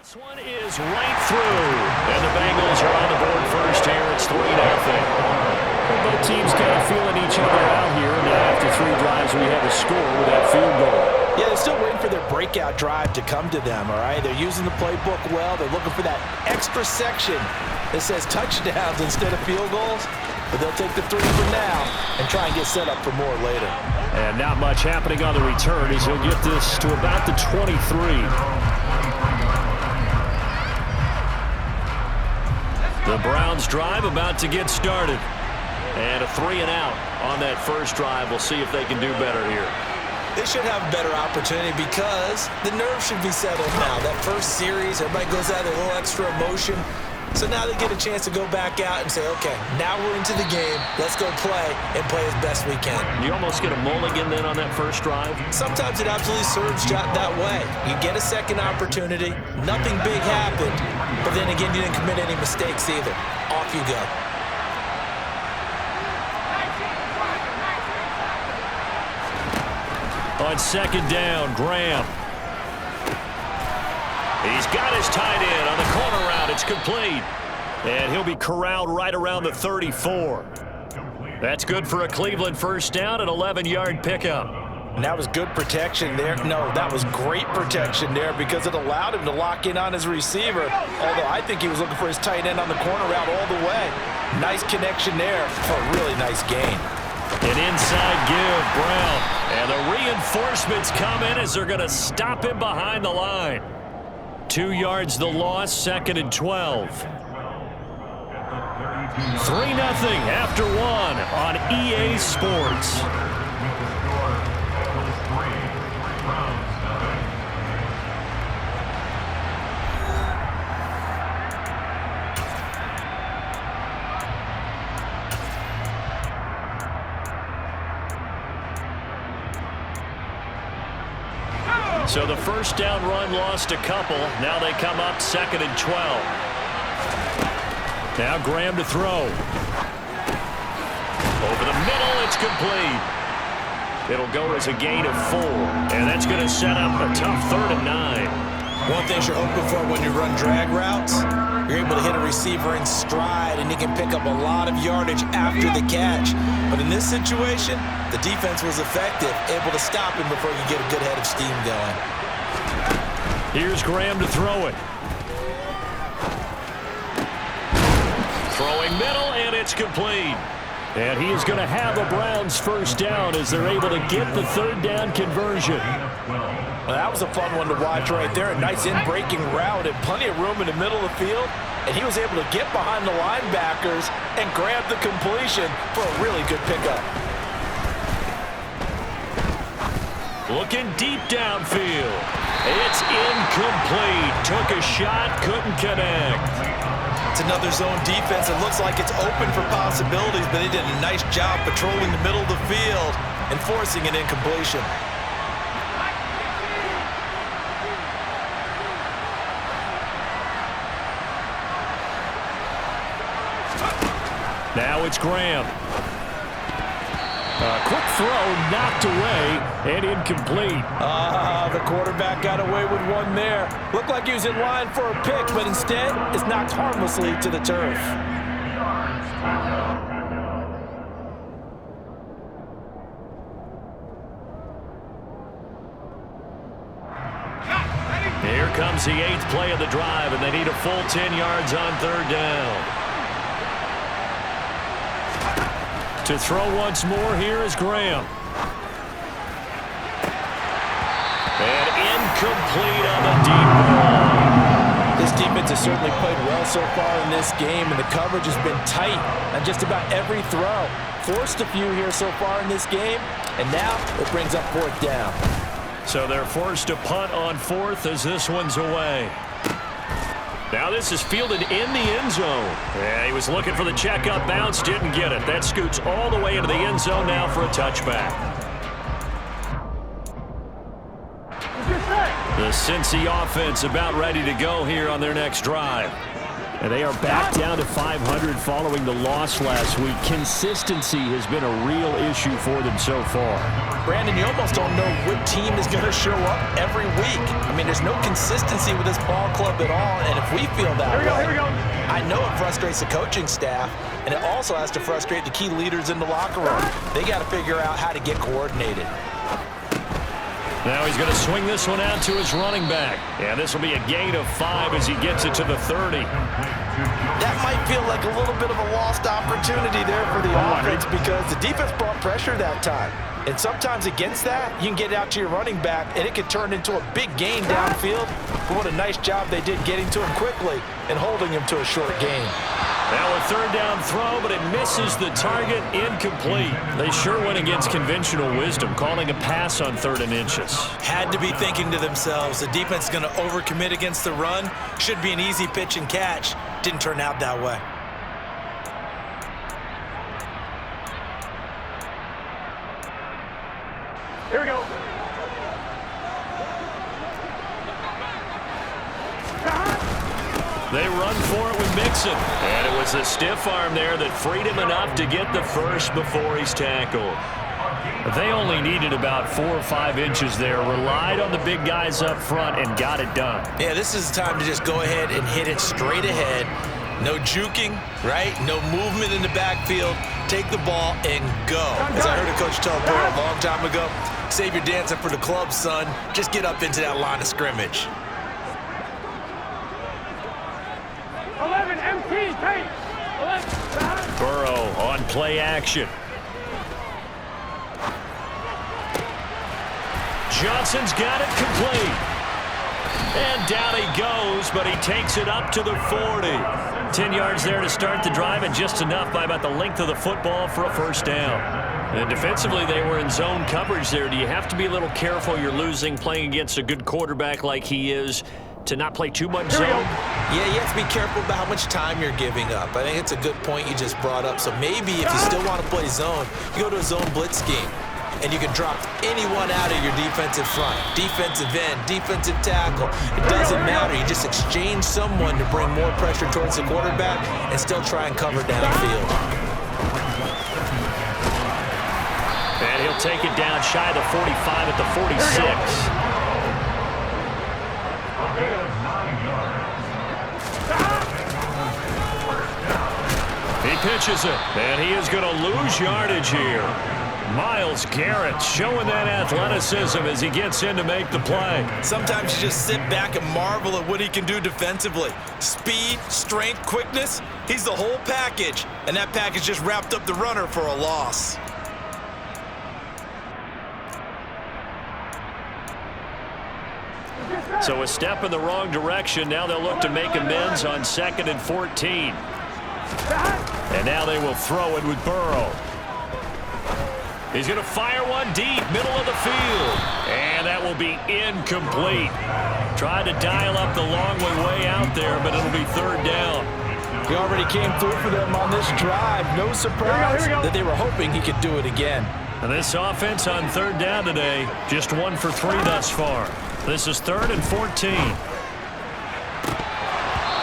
This one is right through, and the Bengals are on the board first here. It's 3-0. Both teams kind of feeling each other out here. Now after 3 drives, we have a score with that field goal. Yeah, they're still waiting for their breakout drive to come to them, all right? They're using the playbook well. They're looking for that extra section that says touchdowns instead of field goals. But they'll take the 3 for now and try and get set up for more later. And not much happening on the return as he'll get this to about the 23. The Browns drive about to get started. And a 3 and out on that first drive. We'll see if they can do better here. They should have a better opportunity because the nerves should be settled now. That first series, everybody goes out with a little extra emotion. So now they get a chance to go back out and say, okay, now we're into the game. Let's go play and play as best we can. You almost get a mulligan then on that first drive? Sometimes it absolutely serves that way. You get a second opportunity. Nothing big happened. But then again, you didn't commit any mistakes either. Off you go. On second down, Graham. He's got his tight end on the corner route. It's complete. And he'll be corralled right around the 34. That's good for a Cleveland first down, an 11-yard pickup. And that was good protection there. No, that was great protection there because it allowed him to lock in on his receiver. Although I think he was looking for his tight end on the corner route all the way. Nice connection there for a really nice gain. An inside give, Brown. And the reinforcements come in as they're going to stop him behind the line. 2 yards the loss, 2nd and 12. 3-0 after 1 on EA Sports. So the first down run lost a couple. Now they come up 2nd and 12. Now Graham to throw. Over the middle, it's complete. It'll go as a gain of 4. And that's going to set up a tough 3rd and 9. One thing you're hoping for when you run drag routes, you're able to hit a receiver in stride and he can pick up a lot of yardage after the catch. But in this situation, the defense was effective, able to stop him before you get a good head of steam going. Here's Graham to throw it. Throwing middle, and it's complete. And he is going to have a Browns first down as they're able to get the 3rd down conversion. Well, that was a fun one to watch right there. A nice in-breaking route and plenty of room in the middle of the field. And he was able to get behind the linebackers and grab the completion for a really good pickup. Looking deep downfield. It's incomplete. Took a shot, couldn't connect. It's another zone defense. It looks like it's open for possibilities, but they did a nice job patrolling the middle of the field and forcing an incompletion. Now it's Graham. A quick throw knocked away and incomplete. The quarterback got away with one there. Looked like he was in line for a pick, but instead it's knocked harmlessly to the turf. Here comes the 8th play of the drive, and they need a full 10 yards on 3rd down. To throw once more, here is Graham. And incomplete on the deep ball. This defense has certainly played well so far in this game, and the coverage has been tight on just about every throw. Forced a few here so far in this game, and now it brings up 4th down. So they're forced to punt on 4th as this one's away. Now this is fielded in the end zone. Yeah, he was looking for the checkup bounce, didn't get it. That scoots all the way into the end zone now for a touchback. The Cincy offense about ready to go here on their next drive. And they are back down to 500 following the loss last week. Consistency has been a real issue for them so far. Brandon, you almost don't know what team is going to show up every week. I mean, there's no consistency with this ball club at all, and if we feel that way, I know it frustrates the coaching staff, and it also has to frustrate the key leaders in the locker room. They got to figure out how to get coordinated. Now he's going to swing this one out to his running back. And this will be a gain of 5 as he gets it to the 30. That might feel like a little bit of a lost opportunity there for the offense because the defense brought pressure that time. And sometimes against that, you can get out to your running back, and it can turn into a big gain downfield. But what a nice job they did getting to him quickly and holding him to a short gain. Now a third down throw, but it misses the target, incomplete. They sure went against conventional wisdom, calling a pass on 3rd and inches. Had to be thinking to themselves, the defense is going to overcommit against the run. Should be an easy pitch and catch. Didn't turn out that way. Here we go. They run for it with Mixon. And it was a stiff arm there that freed him enough to get the first before he's tackled. They only needed about 4 or 5 inches there, relied on the big guys up front, and got it done. Yeah, this is the time to just go ahead and hit it straight ahead. No juking, right? No movement in the backfield. Take the ball and go. As I heard a coach tell Burrow a long time ago, save your dancing for the club, son. Just get up into that line of scrimmage. 11, MT, pace. 11. Burrow on play action. Johnson's got it complete. And down he goes, but he takes it up to the 40. 10 yards there to start the drive, and just enough by about the length of the football for a first down. And defensively, they were in zone coverage there. Do you have to be a little careful? You're losing playing against a good quarterback like he is, to not play too much zone? Yeah, you have to be careful about how much time you're giving up. I think it's a good point you just brought up. So maybe if you still want to play zone, you go to a zone blitz scheme. And you can drop anyone out of your defensive front, defensive end, defensive tackle. It doesn't matter. You just exchange someone to bring more pressure towards the quarterback and still try and cover downfield. And he'll take it down shy of the 45 at the 46. He pitches it, and he is going to lose yardage here. Myles Garrett showing that athleticism as he gets in to make the play. Sometimes you just sit back and marvel at what he can do defensively. Speed, strength, quickness, he's the whole package. And that package just wrapped up the runner for a loss. So a step in the wrong direction. Now they'll look to make amends on 2nd and 14. And now they will throw it with Burrow. He's going to fire one deep, middle of the field. And that will be incomplete. Tried to dial up the long way out there, but it'll be 3rd down. He already came through for them on this drive. No surprise that they were hoping he could do it again. And this offense on 3rd down today, just 1 for 3 thus far. This is 3rd and 14.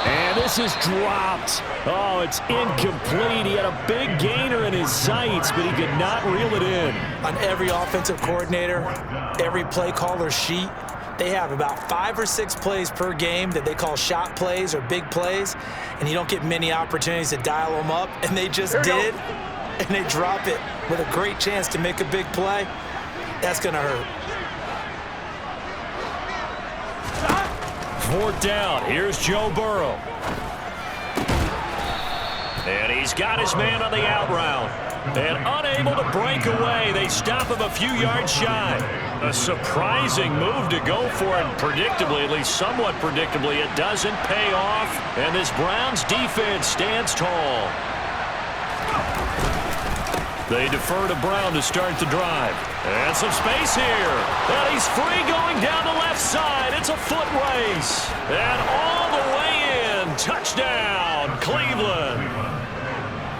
And this is dropped. Oh, it's incomplete. He had a big gainer in his sights, but he could not reel it in. On every offensive coordinator, every play caller sheet, they have about 5 or 6 plays per game that they call shot plays or big plays, and you don't get many opportunities to dial them up, and they just did, and they drop it with a great chance to make a big play. That's going to hurt. 4th down. Here's Joe Burrow. And he's got his man on the out route. And unable to break away, they stop him a few yards shy. A surprising move to go for it. Predictably, at least somewhat predictably, it doesn't pay off. And this Browns defense stands tall. They defer to Brown to start the drive. And some space here. And he's free going down the left side. It's a foot race. And all the way in. Touchdown, Cleveland.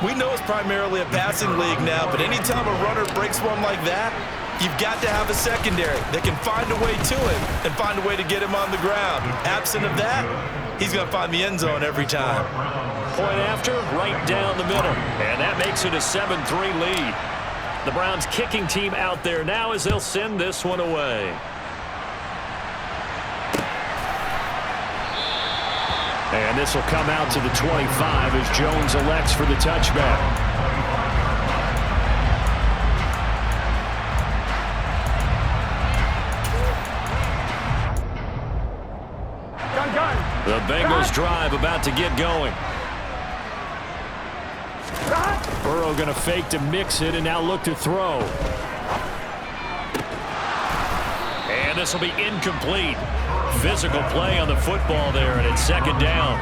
We know it's primarily a passing league now, but anytime a runner breaks one like that, you've got to have a secondary that can find a way to him and find a way to get him on the ground. Absent of that, he's going to find the end zone every time. Point after, right down the middle. And that makes it a 7-3 lead. The Browns kicking team out there now as they'll send this one away. And this will come out to the 25 as Jones elects for the touchback. The Bengals drive about to get going. Burrow going to fake to mix it and now look to throw. And this will be incomplete. Physical play on the football there, and it's second down.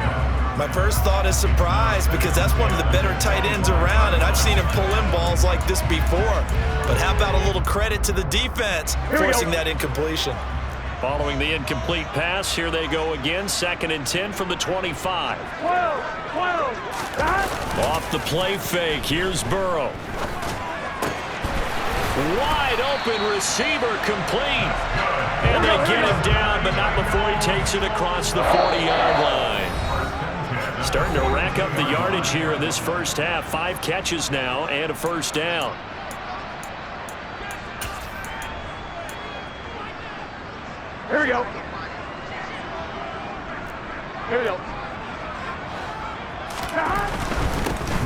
My first thought is surprise because that's one of the better tight ends around, and I've seen him pull in balls like this before. But how about a little credit to the defense forcing that incompletion? Following the incomplete pass, here they go again. 2nd and 10 from the 25. 12. Off the play fake, here's Burrow. Wide open receiver complete. And they get him down, but not before he takes it across the 40-yard line. Starting to rack up the yardage here in this first half. 5 catches now and a first down. Here we go. Here we go.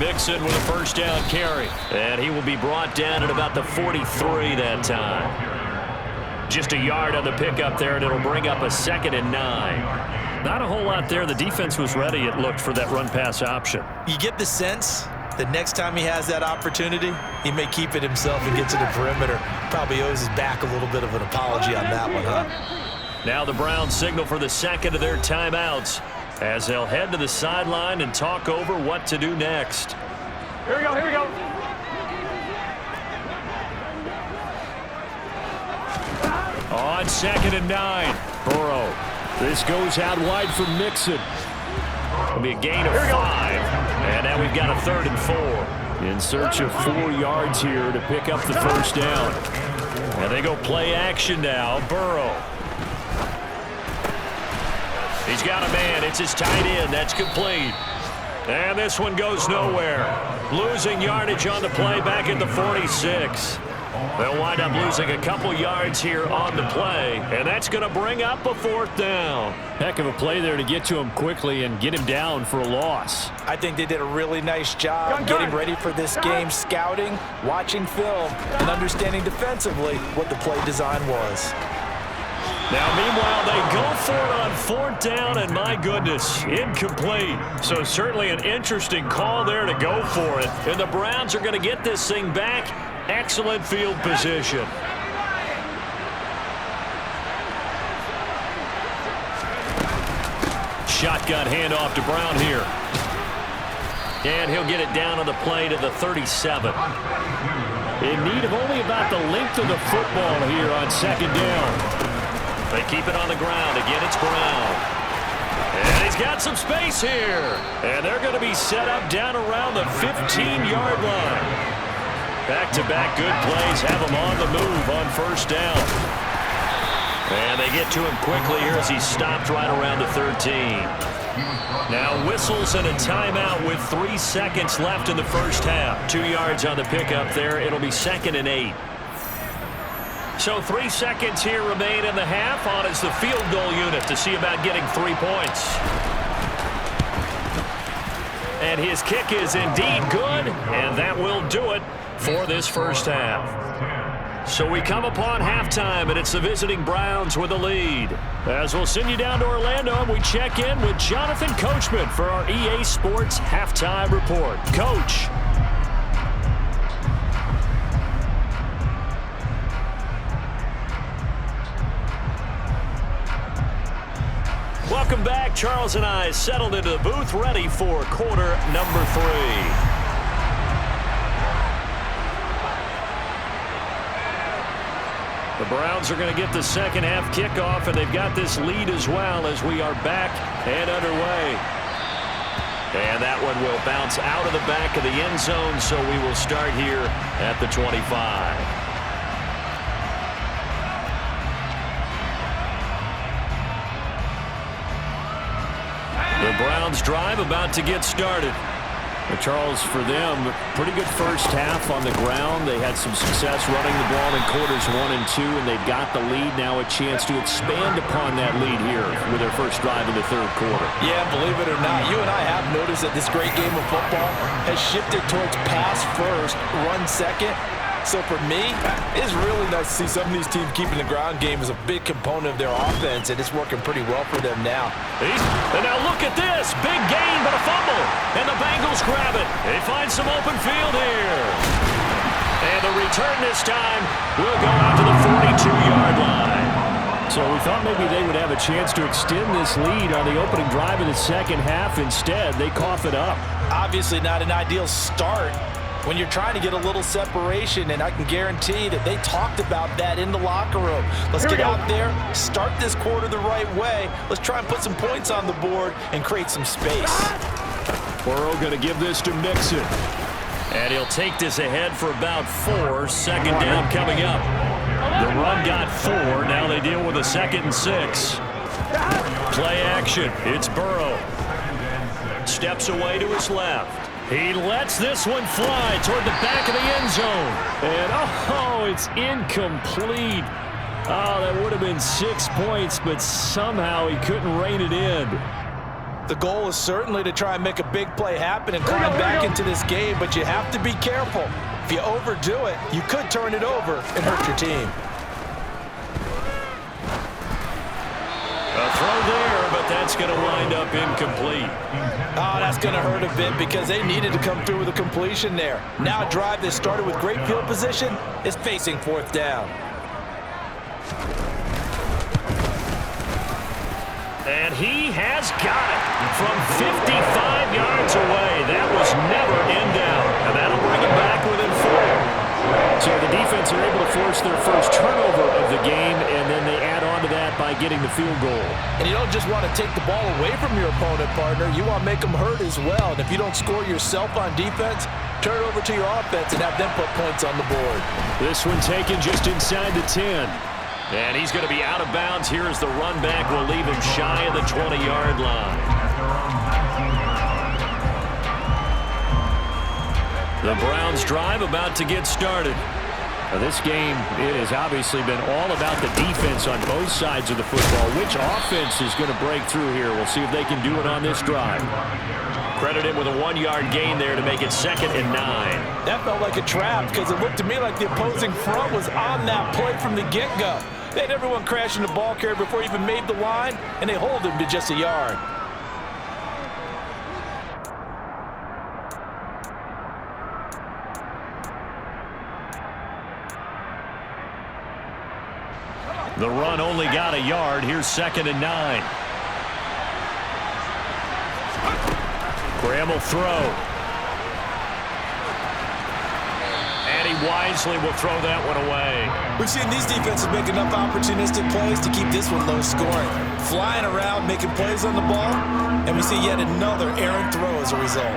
Mixon with a first down carry. And he will be brought down at about the 43 that time. Just a yard on the pickup there, and it'll bring up a 2nd and 9. Not a whole lot there. The defense was ready, it looked, for that run-pass option. You get the sense that next time he has that opportunity, he may keep it himself and get to the perimeter. Probably owes his back a little bit of an apology on that one, huh? Now the Browns signal for the second of their timeouts as they'll head to the sideline and talk over what to do next. Here we go, here we go. On 2nd and 9, Burrow. This goes out wide for Mixon. It'll be a gain of 5, and now we've got a 3rd and 4. In search of 4 yards here to pick up the first down. And they go play action now. Burrow. He's got a man. It's his tight end. That's complete. And this one goes nowhere. Losing yardage on the play back at the 46. They'll wind up losing a couple yards here on the play, and that's going to bring up a 4th down. Heck of a play there to get to him quickly and get him down for a loss. I think they did a really nice job getting ready for this game, scouting, watching film, and understanding defensively what the play design was. Now, meanwhile, they go for it on 4th down, and my goodness, incomplete. So certainly an interesting call there to go for it. And the Browns are going to get this thing back. Excellent field position. Shotgun handoff to Brown here. And he'll get it down on the play to the 37. In need of only about the length of the football here on 2nd down. They keep it on the ground. Again, it's Brown. And he's got some space here. And they're going to be set up down around the 15-yard line. Back-to-back good plays have him on the move on 1st down. And they get to him quickly here as he stopped right around the 13. Now whistles and a timeout with 3 seconds left in the first half. 2 yards on the pickup there. It'll be 2nd and 8. So 3 seconds here remain in the half. On is the field goal unit to see about getting 3 points. And his kick is indeed good, and that will do it for this first half. So we come upon halftime, and it's the visiting Browns with the lead. As we'll send you down to Orlando, and we check in with Jonathan Coachman for our EA Sports Halftime Report. Coach. Welcome back. Charles and I settled into the booth, ready for quarter number 3. The Browns are going to get the second half kickoff, and they've got this lead as well as we are back and underway. And that one will bounce out of the back of the end zone, so we will start here at the 25. The Browns drive about to get started. Charles, for them, pretty good first half on the ground. They had some success running the ball in quarters 1 and 2, and they've got the lead now, a chance to expand upon that lead here with their first drive in the third quarter. Yeah, believe it or not, you and I have noticed that this great game of football has shifted towards pass first, run second. So for me, it's really nice to see some of these teams keeping the ground game as a big component of their offense, and it's working pretty well for them now. And now look at this. Big gain, but a fumble. And the Bengals grab it. They find some open field here. And the return this time will go out to the 42-yard line. So we thought maybe they would have a chance to extend this lead on the opening drive of the second half. Instead, they cough it up. Obviously not an ideal start when you're trying to get a little separation, and I can guarantee that they talked about that in the locker room. Let's get out there, start this quarter the right way. Let's try and put some points on the board and create some space. Burrow going to give this to Mixon. And he'll take this ahead for about 4. Second down coming up. The run got 4. Now they deal with a 2nd and 6. Play action. It's Burrow. Steps away to his left. He lets this one fly toward the back of the end zone. And, it's incomplete. Oh, that would have been 6 points, but somehow he couldn't rein it in. The goal is certainly to try and make a big play happen and climb back into this game, but you have to be careful. If you overdo it, you could turn it over and hurt your team. A throw there, but that's going to wind up incomplete. Oh, that's going to hurt a bit because they needed to come through with a completion there. Now a drive that started with great field position is facing 4th down. And he has got it from 55 yards away. That was never in doubt. And that'll bring him back within 4. So the defense are able to force their first turnover of the game, and then they add on to that by getting the field goal. And you don't just want to take the ball away from your opponent, partner. You want to make them hurt as well. And if you don't score yourself on defense, turn it over to your offense and have them put points on the board. This one taken just inside the 10. And he's going to be out of bounds here as the run back will leave him shy of the 20-yard line. The Browns drive about to get started. Now this game, it has obviously been all about the defense on both sides of the football. Which offense is going to break through here? We'll see if they can do it on this drive. Credit him with a 1-yard gain there to make it 2nd and 9. That felt like a trap because it looked to me like the opposing front was on that play from the get-go. They had everyone crashing the ball carrier before he even made the line, and they hold him to just a yard. The run only got a yard. Here's 2nd and 9. Graham will throw. And he wisely will throw that one away. We've seen these defenses make enough opportunistic plays to keep this one low scoring. Flying around, making plays on the ball, and we see yet another errant throw as a result.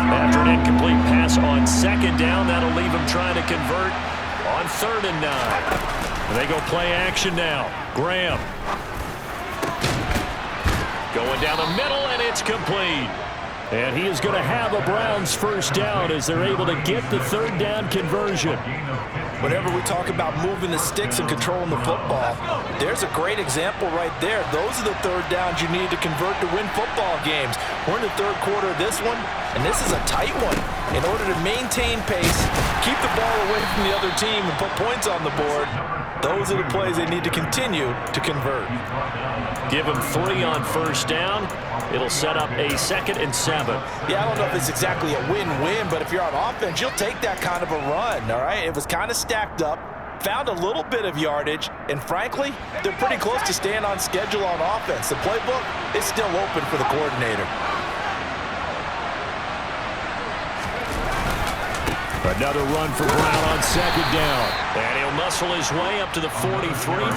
After an incomplete pass on 2nd down, that'll leave him trying to convert on 3rd and 9. They go play action now. Graham. Going down the middle, and it's complete. And he is going to have a Browns first down as they're able to get the 3rd down conversion. Whenever we talk about moving the sticks and controlling the football, there's a great example right there. Those are the 3rd downs you need to convert to win football games. We're in the 3rd quarter of this one, and this is a tight one. In order to maintain pace, keep the ball away from the other team, and put points on the board, those are the plays they need to continue to convert. Give him 3 on 1st down. It'll set up a 2nd and 7. Yeah, I don't know if it's exactly a win-win, but if you're on offense, you'll take that kind of a run, all right? It was kind of stacked up, found a little bit of yardage, and frankly, they're pretty close to staying on schedule on offense. The playbook is still open for the coordinator. Another run for Brown on 2nd down. And he'll muscle his way up to the 43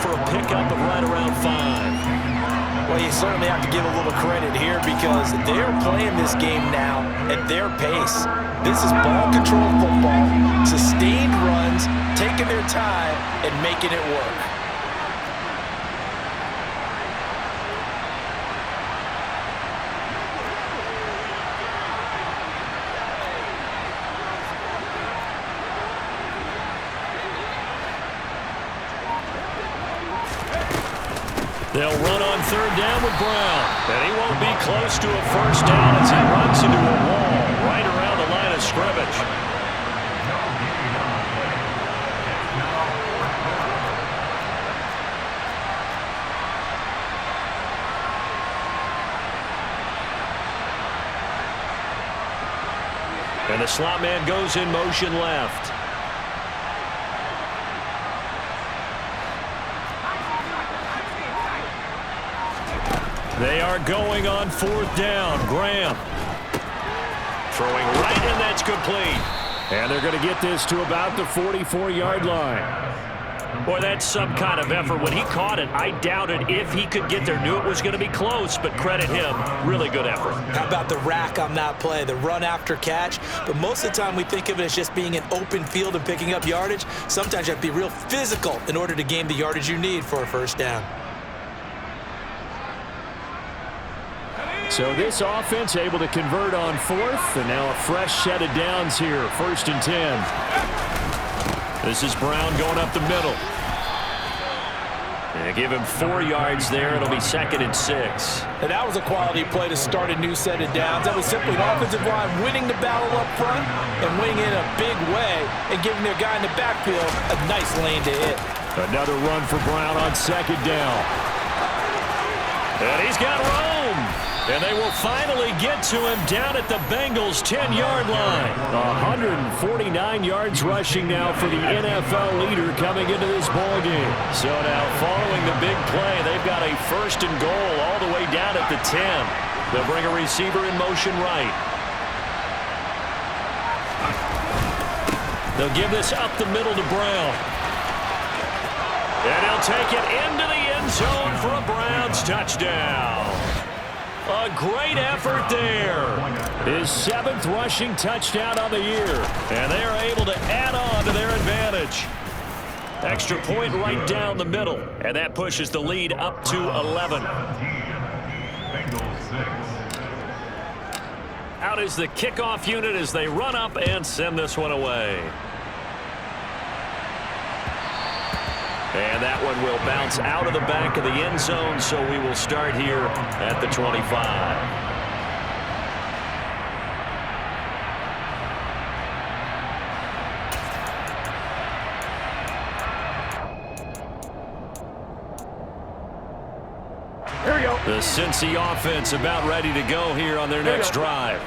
for a pickup of right around 5. Well, you certainly have to give a little credit here because they're playing this game now at their pace. This is ball control football, sustained runs, taking their time and making it work. time with Brown. And he won't be close to a first down as he runs into a wall right around the line of scrimmage. And the slot man goes in motion left. They are going on fourth down. Graham throwing right, and that's complete. And they're going to get this to about the 44-yard line. Boy, that's some kind of effort. When he caught it, I doubted if he could get there. Knew it was going to be close, but credit him. Really good effort. How about the rack on that play, the run after catch? But most of the time we think of it as just being an open field and picking up yardage. Sometimes you have to be real physical in order to gain the yardage you need for a first down. So this offense able to convert on fourth, and now a fresh set of downs here, 1st and 10. This is Brown going up the middle. And give him 4 yards there. It'll be 2nd and 6. And that was a quality play to start a new set of downs. That was simply an offensive line winning the battle up front and winning in a big way and giving their guy in the backfield a nice lane to hit. Another run for Brown on 2nd down. And he's got room. And they will finally get to him down at the Bengals' 10-yard line. 149 yards rushing now for the NFL leader coming into this ballgame. So now following the big play, they've got a 1st and goal all the way down at the 10. They'll bring a receiver in motion right. They'll give this up the middle to Brown. And he'll take it into the end zone for a Browns touchdown. A great effort there. His 7th rushing touchdown on the year. And they are able to add on to their advantage. Extra point right down the middle. And that pushes the lead up to 11. Out is the kickoff unit as they run up and send this one away. And that one will bounce out of the back of the end zone, so we will start here at the 25. Here we go. The Cincy offense about ready to go here on their next drive.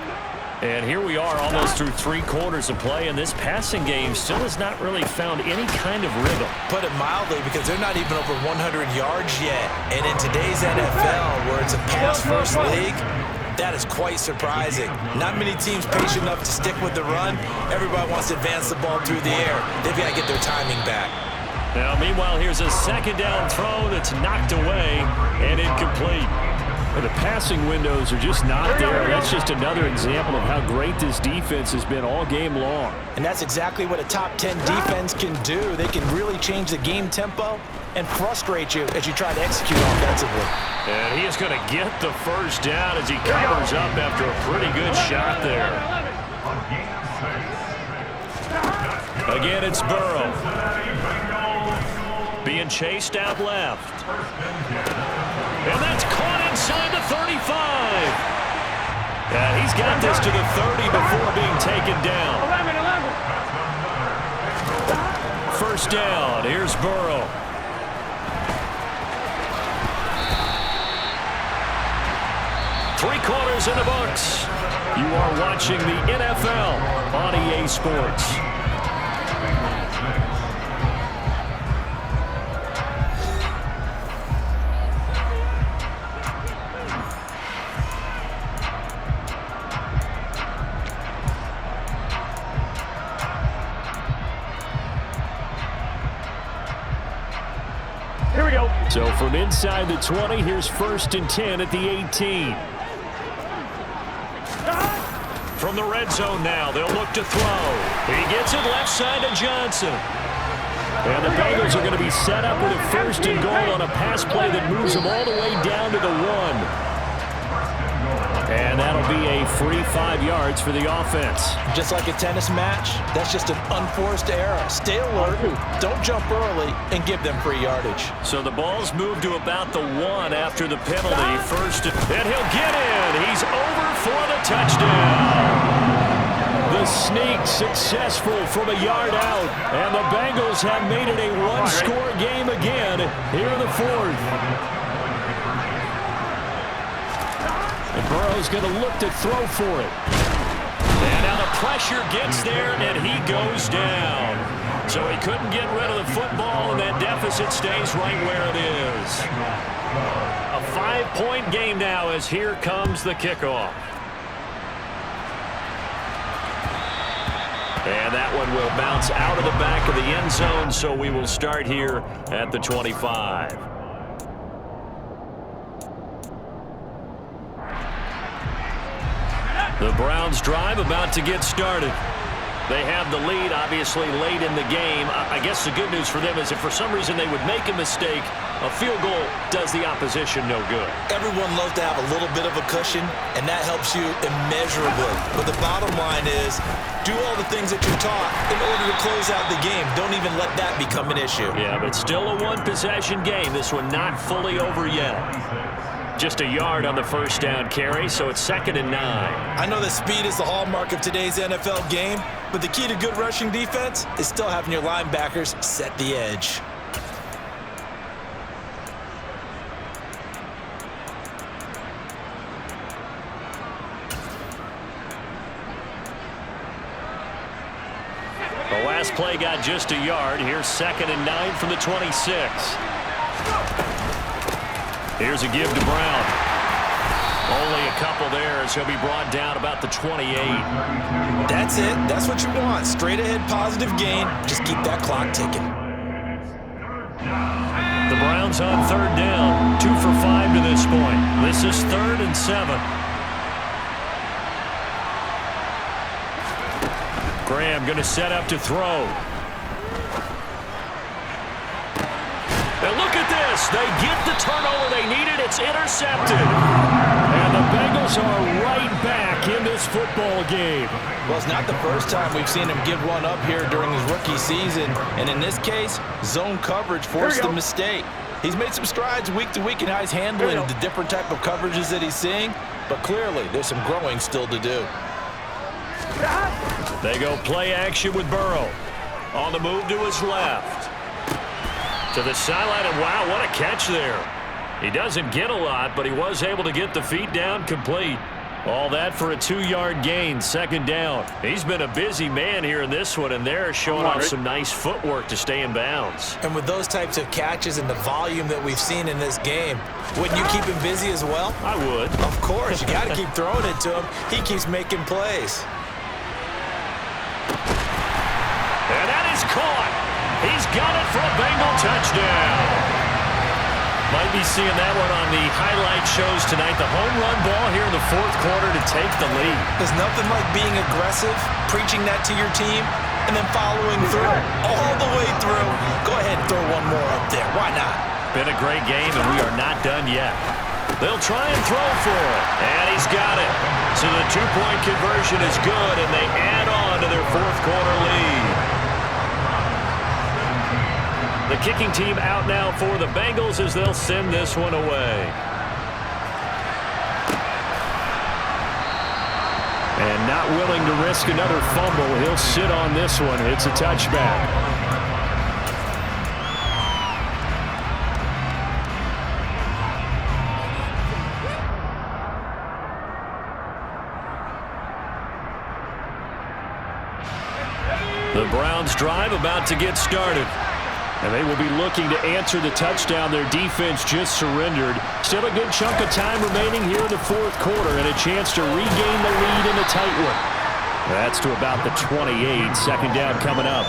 And here we are almost through 3 quarters of play, and this passing game still has not really found any kind of rhythm. Put it mildly, because they're not even over 100 yards yet. And in today's NFL, where it's a pass-first league, that is quite surprising. Not many teams patient enough to stick with the run. Everybody wants to advance the ball through the air. They've got to get their timing back. Now, meanwhile, here's a 2nd down throw that's knocked away and incomplete. The passing windows are just not there. That's just another example of how great this defense has been all game long. And that's exactly what a top 10 defense can do. They can really change the game tempo and frustrate you as you try to execute offensively. And he is going to get the first down as he covers up after a pretty good shot there. Again, it's Burrow. Being chased out left. And that's caught inside the 35. And he's got this to the 30 before being taken down. 1st down. Here's Burrow. Three quarters in the books. You are watching the NFL on EA Sports. So from inside the 20, here's 1st and 10 at the 18. From the red zone now, they'll look to throw. He gets it left side to Johnson. And the Bengals are going to be set up with a 1st and goal on a pass play that moves them all the way down to the 1. And that'll be a free 5 yards for the offense. Just like a tennis match, that's just an unforced error. Stay alert, don't jump early, and give them free yardage. So the ball's moved to about the 1 after the penalty. First, and he'll get in. He's over for the touchdown. The sneak successful from a yard out. And the Bengals have made it a one-score game again here in the 4th. And Burrow's going to look to throw for it. And now the pressure gets there, and he goes down. So he couldn't get rid of the football, and that deficit stays right where it is. A 5-point game now as here comes the kickoff. And that one will bounce out of the back of the end zone, so we will start here at the 25. The Browns drive about to get started. They have the lead, obviously, late in the game. I guess the good news for them is if for some reason they would make a mistake, a field goal does the opposition no good. Everyone loves to have a little bit of a cushion, and that helps you immeasurably. But the bottom line is, do all the things that you're taught in order to close out the game. Don't even let that become an issue. Yeah, but still a one-possession game. This one not fully over yet. Just a yard on the first down carry, so it's 2nd and 9. I know that speed is the hallmark of today's NFL game, but the key to good rushing defense is still having your linebackers set the edge. The last play got just a yard. Here's 2nd and 9 from the 26. Here's a give to Brown. Only a couple there as he'll be brought down about the 28. That's it. That's what you want. Straight ahead positive gain. Just keep that clock ticking. The Browns on 3rd down. 2 for 5 to this point. This is 3rd and 7. Graham going to set up to throw. And look at this. They get the turnover they needed. It's intercepted. And the Bengals are right back in this football game. Well, it's not the first time we've seen him give one up here during his rookie season. And in this case, zone coverage forced the mistake. He's made some strides week to week in how he's handling the different type of coverages that he's seeing. But clearly, there's some growing still to do. They go play action with Burrow. On the move to his left. To the sideline, and wow, what a catch there. He doesn't get a lot, but he was able to get the feet down complete. All that for a 2-yard gain, 2nd down. He's been a busy man here in this one, and they're showing off some nice footwork to stay in bounds. And with those types of catches and the volume that we've seen in this game, wouldn't you keep him busy as well? I would. Of course. You got to keep throwing it to him. He keeps making plays. And that is caught. He's got it for a Bengal touchdown. Might be seeing that one on the highlight shows tonight. The home run ball here in the 4th quarter to take the lead. There's nothing like being aggressive, preaching that to your team, and then following through all the way through. Go ahead and throw one more up there. Why not? Been a great game, and we are not done yet. They'll try and throw for it. And he's got it. So the 2-point conversion is good, and they add on to their 4th quarter lead. The kicking team out now for the Bengals as they'll send this one away. And not willing to risk another fumble, he'll sit on this one. It's a touchback. The Browns drive about to get started. And they will be looking to answer the touchdown their defense just surrendered. Still a good chunk of time remaining here in the 4th quarter and a chance to regain the lead in a tight one. That's to about the 28. 2nd down coming up.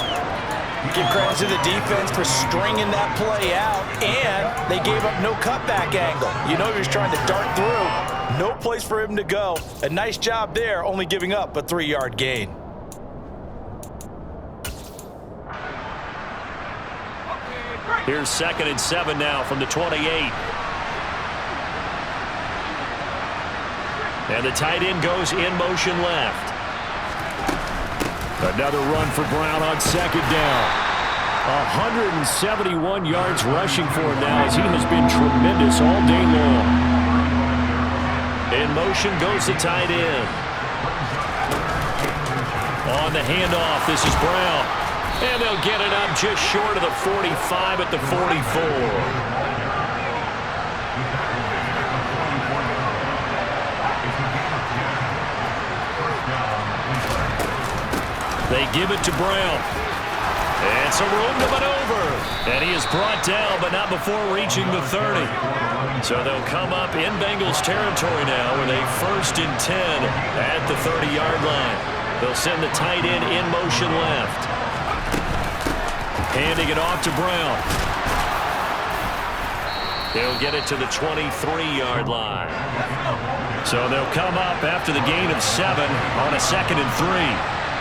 Give credit to the defense for stringing that play out, and they gave up no cutback angle. You know he was trying to dart through. No place for him to go. A nice job there, only giving up a 3-yard gain. Here's 2nd and 7 now from the 28. And the tight end goes in motion left. Another run for Brown on second down. 171 yards rushing for him now, as he has been tremendous all day long. In motion goes the tight end. On the handoff, this is Brown. And they'll get it up just short of the 45 at the 44. They give it to Brown. And some room to maneuver. And he is brought down, but not before reaching the 30. So they'll come up in Bengals territory now with a 1st and 10 at the 30-yard line. They'll send the tight end in motion left. Handing it off to Brown. He'll get it to the 23-yard line. So they'll come up after the gain of 7 on a 2nd and 3.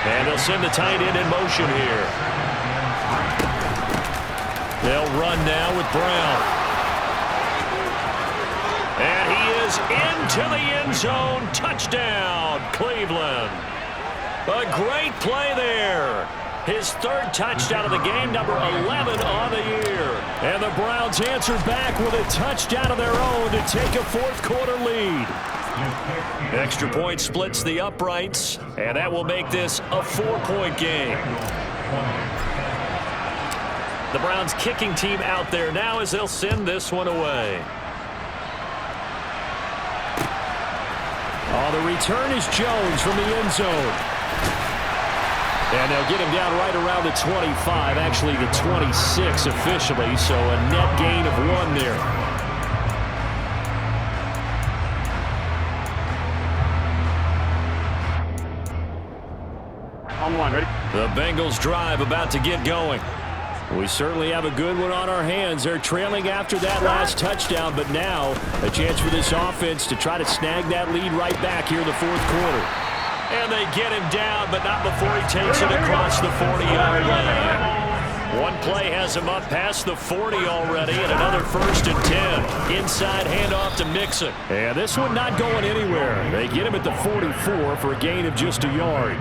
And they'll send the tight end in motion here. They'll run now with Brown. And he is into the end zone. Touchdown, Cleveland. A great play there. His 3rd touchdown of the game, number 11 on the year. And the Browns answer back with a touchdown of their own to take a 4th quarter lead. Extra point splits the uprights, and that will make this a 4-point game. The Browns kicking team out there now as they'll send this one away. Oh, the return is Jones from the end zone. And they'll get him down right around the 25, actually the 26 officially, so a net gain of 1 there. Ready? The Bengals drive about to get going. We certainly have a good one on our hands. They're trailing after that last touchdown, but now a chance for this offense to try to snag that lead right back here in the 4th quarter. And they get him down, but not before he takes it across the 40-yard line. One play has him up past the 40 already, and another 1st and 10. Inside handoff to Mixon. And this one not going anywhere. They get him at the 44 for a gain of just a yard.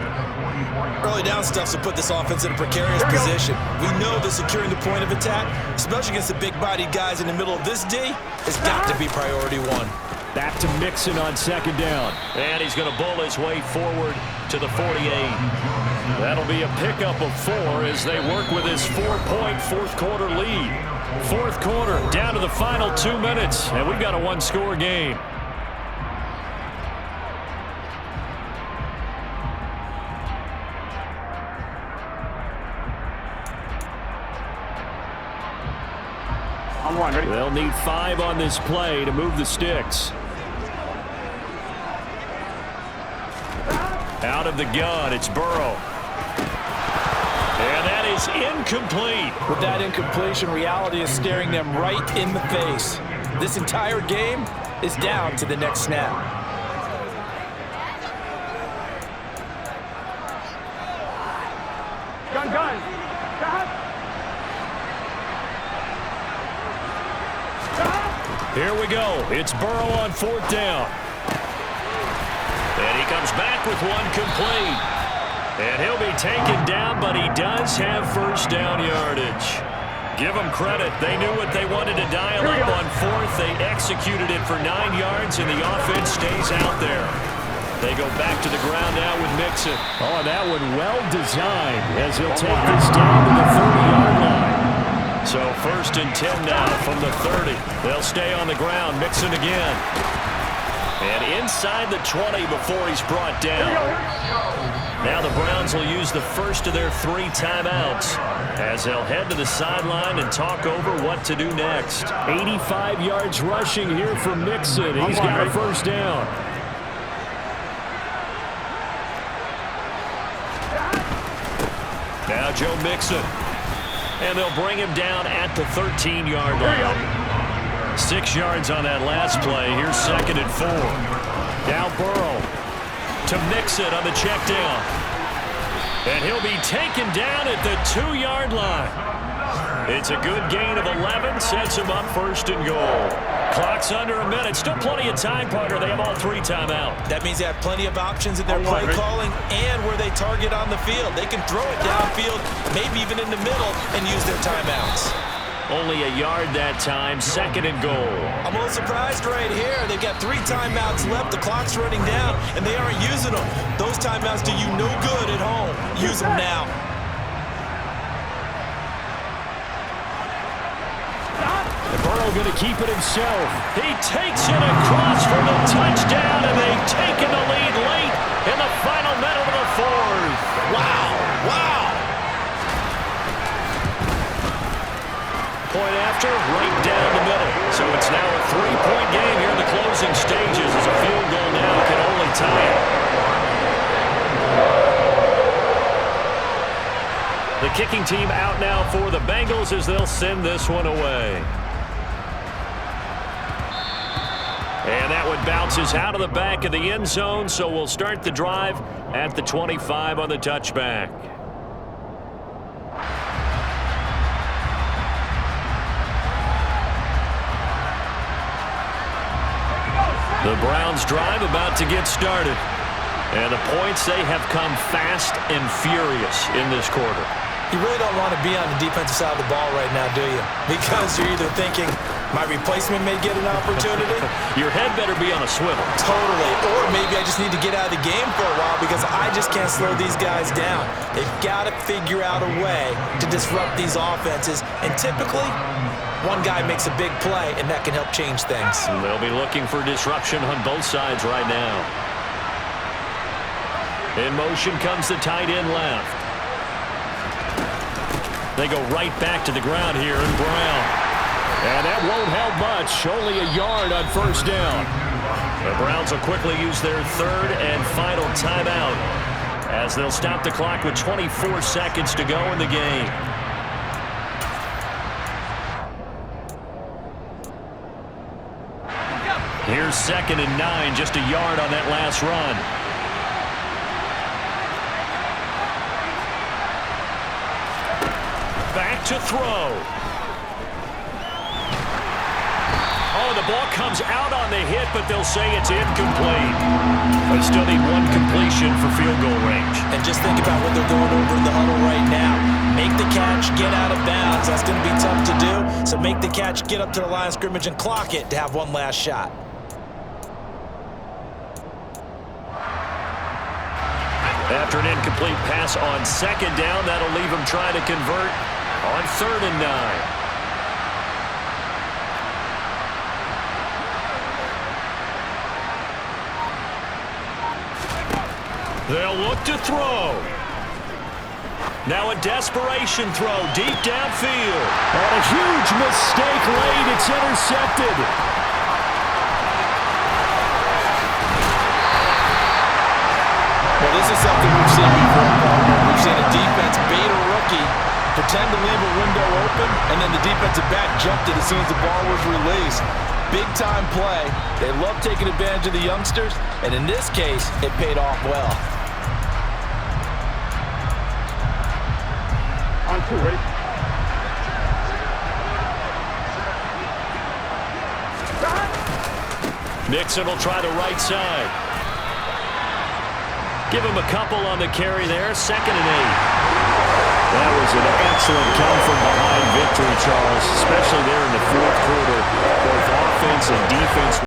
Early down stuffs will put this offense in a precarious position. We know that securing the point of attack, especially against the big-bodied guys in the middle of this D, has got to be priority 1. Back to Mixon on 2nd down. And he's going to bull his way forward to the 48. That'll be a pickup of 4 as they work with his 4-point 4th quarter lead. 4th quarter, down to the final 2 minutes, and we've got a 1-score game. Ready? They'll need 5 on this play to move the sticks. Out of the gun, it's Burrow. And that is incomplete. With that incompletion, reality is staring them right in the face. This entire game is down to the next snap. Gun. Here we go. It's Burrow on 4th down. And he comes back with one complete. And he'll be taken down, but he does have 1st down yardage. Give them credit. They knew what they wanted to dial up on 4th. They executed it for 9 yards, and the offense stays out there. They go back to the ground now with Mixon. Oh, that one well designed as he'll take this down to the 30-yard line. So 1st and 10 now from the 30. They'll stay on the ground. Mixon again. And inside the 20 before he's brought down. Now the Browns will use the first of their 3 timeouts as they'll head to the sideline and talk over what to do next. 85 yards rushing here for Mixon. He's got a 1st down. Now Joe Mixon. And they'll bring him down at the 13-yard line. 6 yards on that last play. Here's 2nd and 4. Now Burrow to Mixon on the check down. And he'll be taken down at the 2-yard line. It's a good gain of 11, sets him up first and goal. Clock's under a minute. Still plenty of time, partner. They have all 3 timeout. That means they have plenty of options in their play calling and where they target on the field. They can throw it downfield, maybe even in the middle, and use their timeouts. Only a yard that time, second and goal. I'm a little surprised right here. They've got 3 timeouts left. The clock's running down, and they aren't using them. Those timeouts do you no good at home. Use them now. Burrow going to keep it himself. He takes it across for the touchdown, and they've taken the lead late in the final minute of the 4th. Wow, wow. Point after, right down the middle. So it's now a 3-point game here in the closing stages as a field goal now can only tie it. The kicking team out now for the Bengals as they'll send this one away. And that one bounces out of the back of the end zone, so we'll start the drive at the 25 on the touchback. The Browns drive about to get started. And the points, they have come fast and furious in this quarter. You really don't want to be on the defensive side of the ball right now, do you? Because you're either thinking, my replacement may get an opportunity. Your head better be on a swivel. Totally. Or maybe I just need to get out of the game for a while because I just can't slow these guys down. They've got to figure out a way to disrupt these offenses. And typically, one guy makes a big play, and that can help change things. And they'll be looking for disruption on both sides right now. In motion comes the tight end left. They go right back to the ground here in Brown. And that won't help much. Only a yard on first down. The Browns will quickly use their 3rd and final timeout as they'll stop the clock with 24 seconds to go in the game. Here's 2nd and 9, just a yard on that last run. Back to throw. Oh, the ball comes out on the hit, but they'll say it's incomplete. They still need 1 completion for field goal range. And just think about what they're going over in the huddle right now. Make the catch, get out of bounds. That's going to be tough to do. So make the catch, get up to the line of scrimmage, and clock it to have one last shot. After an incomplete pass on 2nd down, that'll leave him trying to convert on 3rd and 9. They'll look to throw. Now a desperation throw deep downfield. And a huge mistake late. It's intercepted. Well, this is something we've seen before, partner. We've seen a defense bait a rookie, pretend to leave a window open, and then the defensive back jumped it as soon as the ball was released. Big-time play. They love taking advantage of the youngsters, and in this case, it paid off well. On 2, ready? Nixon will try the right side. Give him a couple on the carry there. 2nd and 8. That was an excellent come-from-behind victory, Charles, especially there in the 4th quarter. Both offense and defense